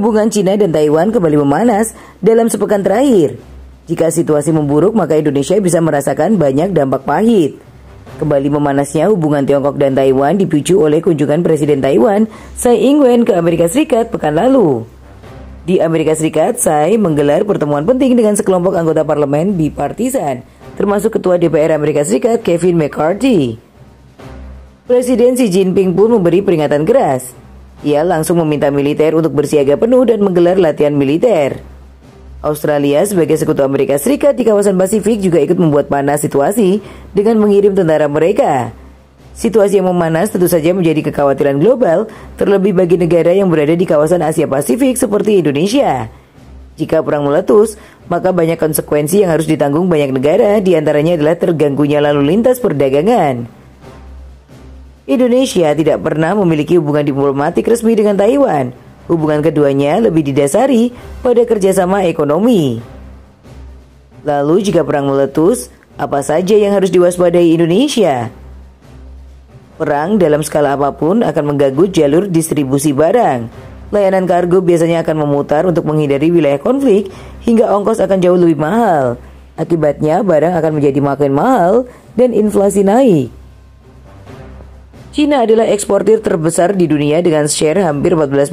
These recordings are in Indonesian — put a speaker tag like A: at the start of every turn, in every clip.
A: Hubungan Cina dan Taiwan kembali memanas dalam sepekan terakhir. Jika situasi memburuk, maka Indonesia bisa merasakan banyak dampak pahit. Kembali memanasnya hubungan Tiongkok dan Taiwan dipicu oleh kunjungan Presiden Taiwan, Tsai Ing-wen, ke Amerika Serikat pekan lalu. Di Amerika Serikat, Tsai menggelar pertemuan penting dengan sekelompok anggota parlemen bipartisan, termasuk Ketua DPR Amerika Serikat Kevin McCarthy. Presiden Xi Jinping pun memberi peringatan keras. Ia langsung meminta militer untuk bersiaga penuh dan menggelar latihan militer. Australia sebagai sekutu Amerika Serikat di kawasan Pasifik juga ikut membuat panas situasi dengan mengirim tentara mereka. Situasi yang memanas tentu saja menjadi kekhawatiran global, terlebih bagi negara yang berada di kawasan Asia Pasifik seperti Indonesia. Jika perang meletus, maka banyak konsekuensi yang harus ditanggung banyak negara, diantaranya adalah terganggunya lalu lintas perdagangan. Indonesia tidak pernah memiliki hubungan diplomatik resmi dengan Taiwan. Hubungan keduanya lebih didasari pada kerjasama ekonomi. Lalu jika perang meletus, apa saja yang harus diwaspadai Indonesia? Perang dalam skala apapun akan mengganggu jalur distribusi barang. Layanan kargo biasanya akan memutar untuk menghindari wilayah konflik, hingga ongkos akan jauh lebih mahal. Akibatnya barang akan menjadi makin mahal dan inflasi naik. Cina adalah eksportir terbesar di dunia dengan share hampir 14%.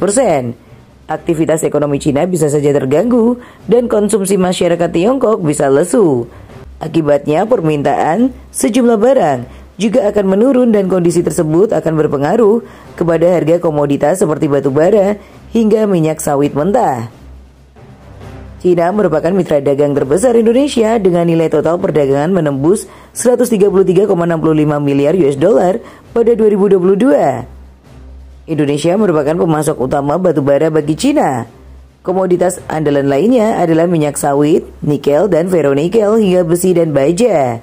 A: Aktivitas ekonomi Cina bisa saja terganggu dan konsumsi masyarakat Tiongkok bisa lesu. Akibatnya permintaan sejumlah barang juga akan menurun dan kondisi tersebut akan berpengaruh kepada harga komoditas seperti batu bara hingga minyak sawit mentah. Cina merupakan mitra dagang terbesar Indonesia dengan nilai total perdagangan menembus 133,65 miliar US dollar pada 2022. Indonesia merupakan pemasok utama batu bara bagi Cina. Komoditas andalan lainnya adalah minyak sawit, nikel dan ferronikel hingga besi dan baja.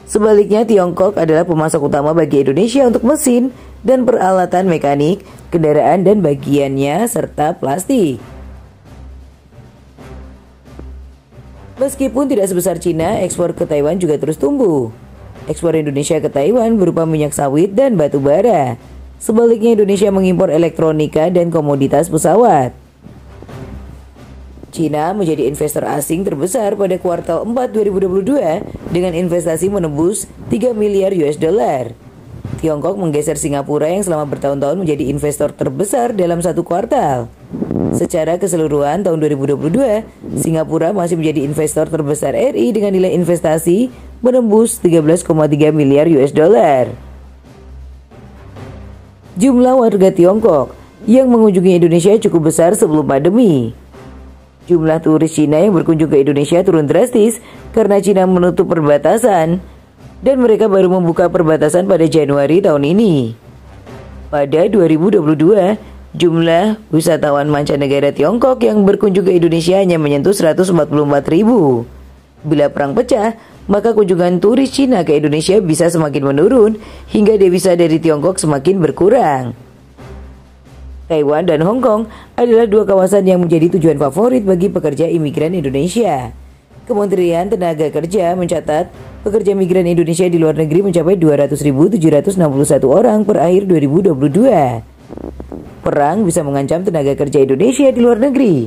A: Sebaliknya, Tiongkok adalah pemasok utama bagi Indonesia untuk mesin dan peralatan mekanik, kendaraan dan bagiannya serta plastik. Meskipun tidak sebesar Cina, ekspor ke Taiwan juga terus tumbuh. Ekspor Indonesia ke Taiwan berupa minyak sawit dan batu bara. Sebaliknya, Indonesia mengimpor elektronika dan komoditas pesawat. Cina menjadi investor asing terbesar pada kuartal 4 2022 dengan investasi menembus 3 miliar US dollar. Tiongkok menggeser Singapura yang selama bertahun-tahun menjadi investor terbesar dalam satu kuartal. Secara keseluruhan tahun 2022, Singapura masih menjadi investor terbesar RI dengan nilai investasi menembus 13,3 miliar US dollar. Jumlah warga Tiongkok yang mengunjungi Indonesia cukup besar sebelum pandemi. Jumlah turis Cina yang berkunjung ke Indonesia turun drastis karena Cina menutup perbatasan dan mereka baru membuka perbatasan pada Januari tahun ini. Pada 2022, jumlah wisatawan mancanegara Tiongkok yang berkunjung ke Indonesia hanya menyentuh 144.000. Bila perang pecah, maka kunjungan turis Cina ke Indonesia bisa semakin menurun hingga devisa dari Tiongkok semakin berkurang. Taiwan dan Hong Kong adalah dua kawasan yang menjadi tujuan favorit bagi pekerja imigran Indonesia. Kementerian Tenaga Kerja mencatat pekerja migran Indonesia di luar negeri mencapai 200.761 orang per akhir 2022. Perang bisa mengancam tenaga kerja Indonesia di luar negeri.